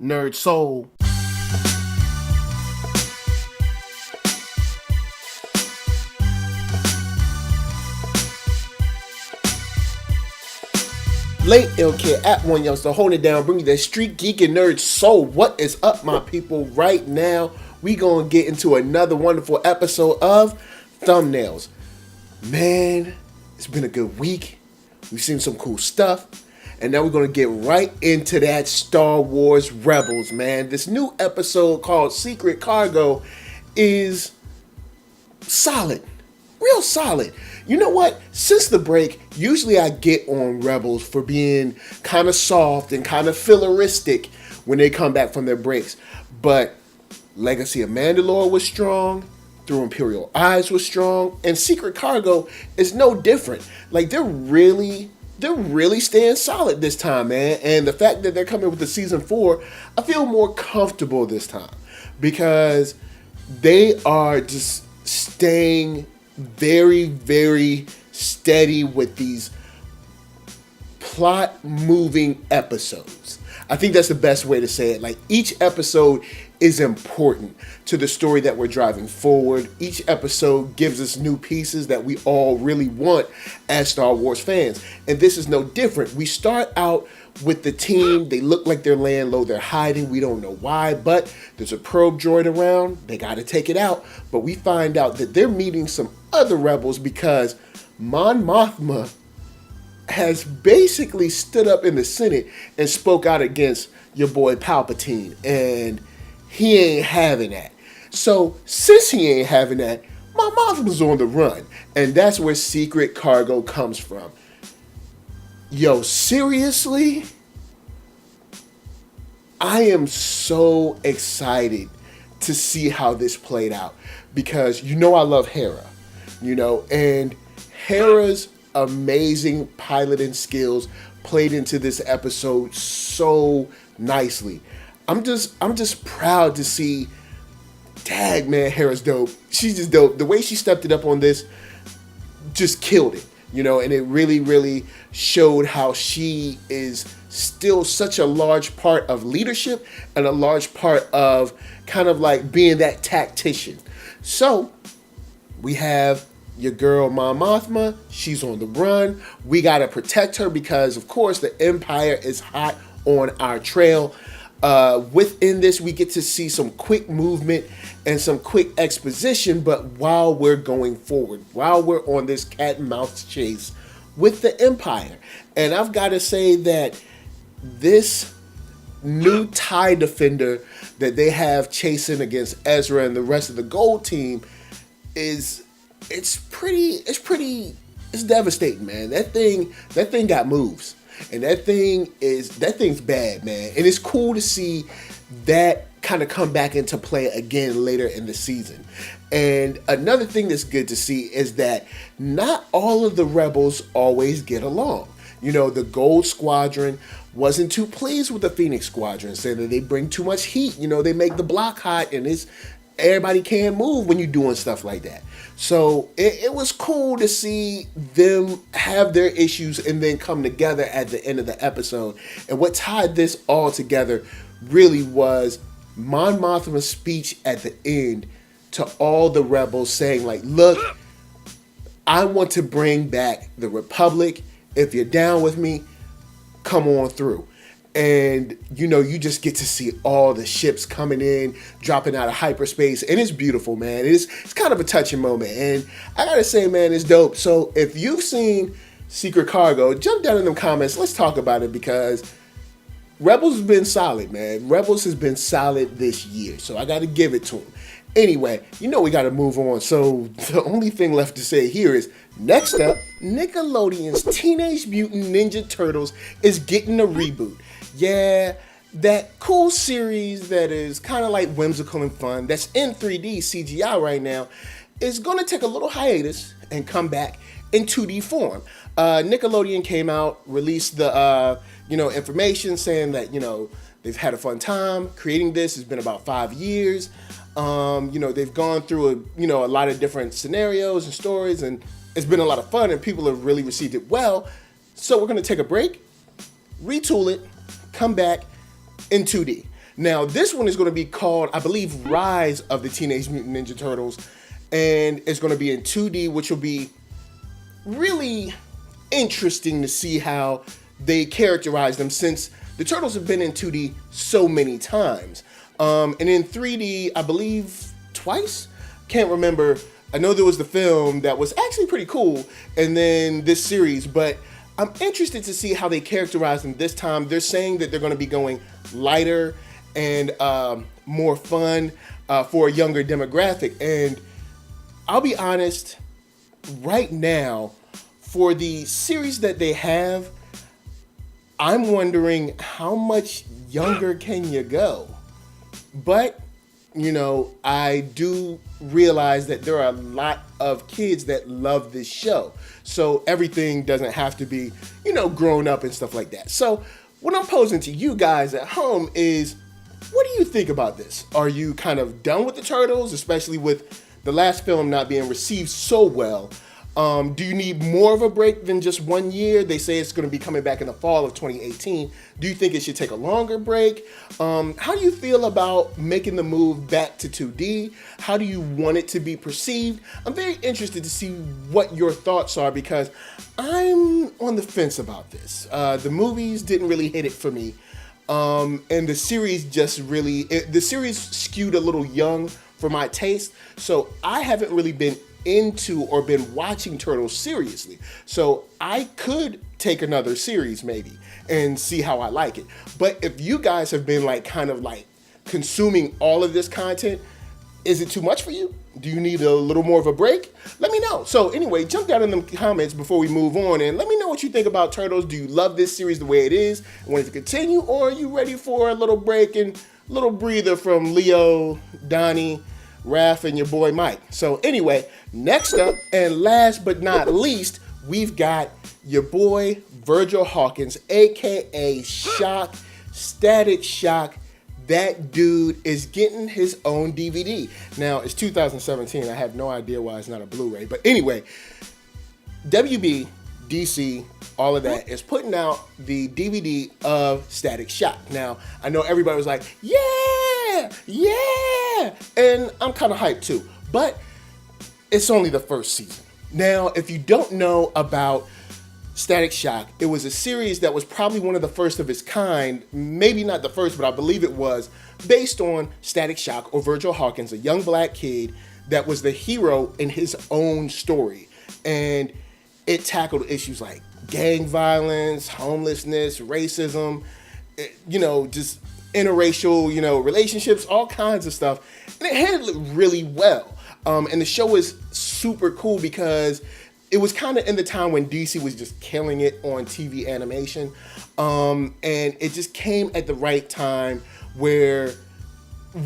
NERDSoul. Late Ill Kid at OneYoungsta, holding it down, bring you that StreetGeek and NERDSoul. What is up, my people? Right now, we gonna get into another wonderful episode of Thumbnails. Man, it's been a good week. We've seen some cool stuff. And now we're going to get right into that Star Wars Rebels, man. This new episode called Secret Cargo is solid. Real solid. You know what? Since the break, usually I get on Rebels for being kind of soft and kind of filleristic when they come back from their breaks. But Legacy of Mandalore was strong. Through Imperial Eyes was strong. And Secret Cargo is no different. Like, they're really staying solid this time, man. And the fact that they're coming with the season 4, I feel more comfortable this time because they are just staying very, very steady with these plot moving episodes. I think that's the best way to say it. Like, each episode is important to the story that we're driving forward. Each episode gives us new pieces that we all really want as Star Wars fans. And this is no different. We start out with the team. They look like they're laying low. They're hiding. We don't know why, but there's a probe droid around. They got to take it out. But we find out that they're meeting some other rebels because Mothma has basically stood up in the Senate and spoke out against your boy Palpatine. And he ain't having that. So, since he ain't having that, my Mothma's on the run. And that's where Secret Cargo comes from. Yo, seriously? I am so excited to see how this played out. Because you know I love Hera. And Hera's amazing piloting skills played into this episode so nicely. I'm just proud to see, tag man, Hera's dope. She's just dope. The way she stepped it up on this just killed it, and it really, really showed how she is still such a large part of leadership and a large part of kind of like being that tactician. So we have your girl, Mothma. She's on the run. We got to protect her because, of course, the Empire is hot on our trail. Within this, we get to see some quick movement and some quick exposition, but while we're going forward, while we're on this cat and mouse chase with the Empire. And I've got to say that this new TIE Defender that they have chasing against Ezra and the rest of the Gold team it's devastating, man. That thing got moves. And that thing's bad, man. And it's cool to see that kind of come back into play again later in the season. And another thing that's good to see is that not all of the rebels always get along. The Gold Squadron wasn't too pleased with the Phoenix Squadron, saying that they bring too much heat. They make the block hot, and everybody can't move when you're doing stuff like that. So it was cool to see them have their issues and then come together at the end of the episode. And what tied this all together really was Mon Mothma's speech at the end to all the rebels saying, like, look, I want to bring back the Republic. If you're down with me, come on through. And, you just get to see all the ships coming in, dropping out of hyperspace. And it's beautiful, man. It's kind of a touching moment. And I got to say, man, it's dope. So if you've seen Secret Cargo, jump down in the comments. Let's talk about it because Rebels has been solid, man. Rebels has been solid this year. So I got to give it to them. Anyway, we got to move on. So the only thing left to say here is, next up, Nickelodeon's Teenage Mutant Ninja Turtles is getting a reboot. Yeah, that cool series that is kind of like whimsical and fun, that's in 3D CGI right now, is going to take a little hiatus and come back in 2D form. Nickelodeon came out, released the information saying that they've had a fun time creating this. It's been about 5 years. They've gone through a lot of different scenarios and stories, and it's been a lot of fun, and people have really received it well. So we're going to take a break, retool it, come back in 2D. Now, this one is going to be called, I believe, Rise of the Teenage Mutant Ninja Turtles, and it's going to be in 2D, which will be really interesting to see how they characterize them, since the Turtles have been in 2D so many times. And in 3D, I believe twice? Can't remember. I know there was the film that was actually pretty cool, and then this series, but I'm interested to see how they characterize them this time. They're saying that they're going to be going lighter and more fun for a younger demographic. And I'll be honest, right now, for the series that they have, I'm wondering how much younger can you go? But, you know, I do realize that there are a lot of kids that love this show. So everything doesn't have to be, you know, grown up and stuff like that. So what I'm posing to you guys at home is, what do you think about this? Are you kind of done with the Turtles, especially with the last film not being received so well? Do you need more of a break than just 1 year? They say it's going to be coming back in the fall of 2018. Do you think it should take a longer break? How do you feel about making the move back to 2D? How do you want it to be perceived? I'm very interested to see what your thoughts are, because I'm on the fence about this. The movies didn't really hit it for me. And the series just really, the series skewed a little young for my taste. So I haven't really been into or been watching Turtles seriously. So I could take another series maybe and see how I like it. But if you guys have been like kind of like consuming all of this content, is it too much for you? Do you need a little more of a break? Let me know. So anyway, jump down in the comments before we move on and let me know what you think about Turtles. Do you love this series the way it is and want it to continue, or are you ready for a little break and a little breather from Leo, Donnie, Raph, and your boy Mike? So anyway, next up and last but not least, we've got your boy Virgil Hawkins, aka Shock, Static Shock. That dude is getting his own DVD. Now, it's 2017. I have no idea why it's not a Blu-ray. But anyway, WB, DC, all of that is putting out the DVD of Static Shock. Now, I know everybody was like, yeah, yeah. And I'm kind of hyped too. But it's only the first season. Now, if you don't know about Static Shock, it was a series that was probably one of the first of its kind, maybe not the first, but I believe it was, based on Static Shock, or Virgil Hawkins, a young black kid that was the hero in his own story. And it tackled issues like gang violence, homelessness, racism, you know, just interracial, you know, relationships, all kinds of stuff. And it handled it really well. And the show is super cool because it was kind of in the time when DC was just killing it on TV animation. And it just came at the right time where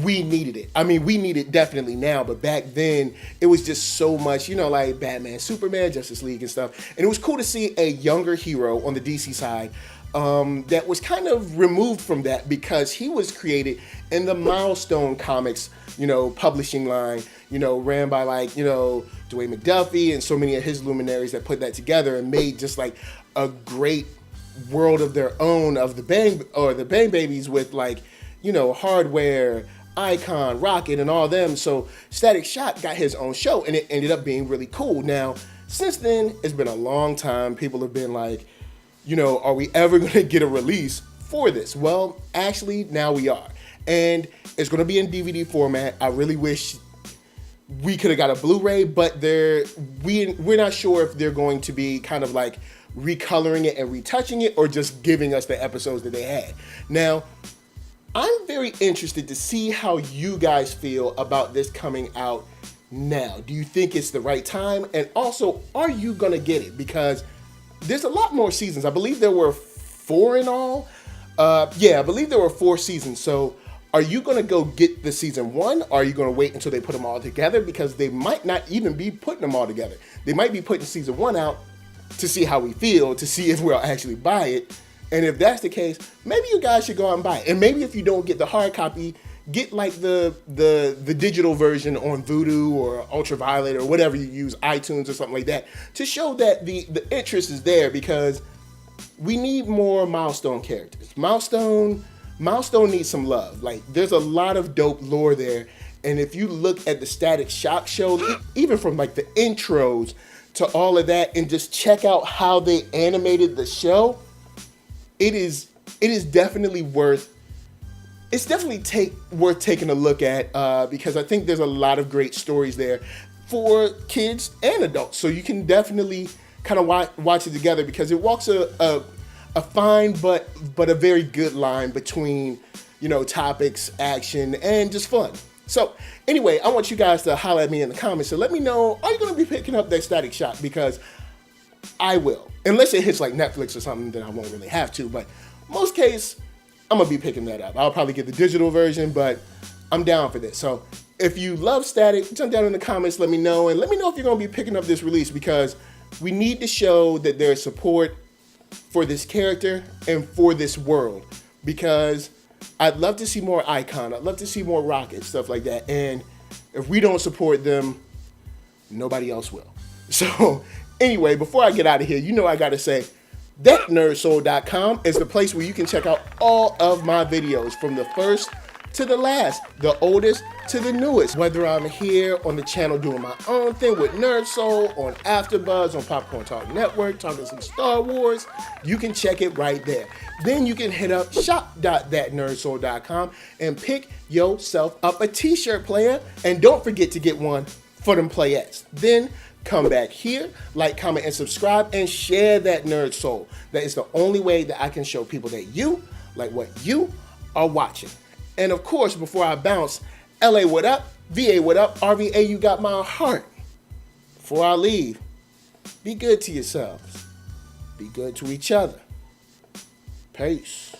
we needed it. I mean, we need it definitely now, but back then it was just so much, you know, like Batman, Superman, Justice League and stuff. And it was cool to see a younger hero on the DC side that was kind of removed from that, because he was created in the Milestone Comics, you know, publishing line, you know, ran by like, you know, Dwayne McDuffie and so many of his luminaries that put that together and made just like a great world of their own of the Bang Babies with like, you know, Hardware, Icon, Rocket, and all them. So Static Shock got his own show, and it ended up being really cool. Now, since then, it's been a long time. People have been like, you know, are we ever going to get a release for this? Well, actually, now we are. And it's going to be in DVD format. I really wish we could have got a Blu-ray, but we're not sure if they're going to be kind of like recoloring it and retouching it, or just giving us the episodes that they had. Now, I'm very interested to see how you guys feel about this coming out now. Do you think it's the right time? And also, are you going to get it? Because there's a lot more seasons. I believe there were 4 in all. I believe there were 4 seasons. So are you going to go get the season 1? Or are you going to wait until they put them all together? Because they might not even be putting them all together. They might be putting season 1 out to see how we feel, to see if we'll actually buy it. And if that's the case, maybe you guys should go out and buy it. And maybe if you don't get the hard copy, get like the digital version on Vudu or Ultraviolet or whatever you use, iTunes or something like that, to show that the interest is there, because we need more Milestone characters. Milestone Milestone needs some love. Like, there's a lot of dope lore there. And if you look at the Static Shock show, even from like the intros to all of that, and just check out how they animated the show, it is definitely worth taking a look at, because I think there's a lot of great stories there for kids and adults. So you can definitely kind of watch it together, because it walks a fine but a very good line between, you know, topics, action, and just fun. So anyway, I want you guys to holler at me in the comments. So let me know, are you going to be picking up that Static Shock? Because I will. Unless it hits like Netflix or something, then I won't really have to. But most case, I'm going to be picking that up. I'll probably get the digital version, but I'm down for this. So if you love Static, jump down in the comments, let me know. And let me know if you're going to be picking up this release, because we need to show that there's support for this character and for this world. Because I'd love to see more Icon. I'd love to see more Rocket, stuff like that. And if we don't support them, nobody else will. So anyway, before I get out of here, you know I got to say, ThatNERDSoul.com is the place where you can check out all of my videos, from the first to the last, the oldest to the newest. Whether I'm here on the channel doing my own thing with NERDSoul, on AfterBuzz, on Popcorn Talk Network, talking some Star Wars, you can check it right there. Then you can hit up shop.thatnerdsoul.com and pick yourself up a t-shirt, player. And don't forget to get one for them playettes. Then come back here, like, comment, and subscribe, and share that Nerd Soul. That is the only way that I can show people that you like what you are watching. And of course, before I bounce, LA what up, VA what up, RVA you got my heart. Before I leave, be good to yourselves. Be good to each other. Peace.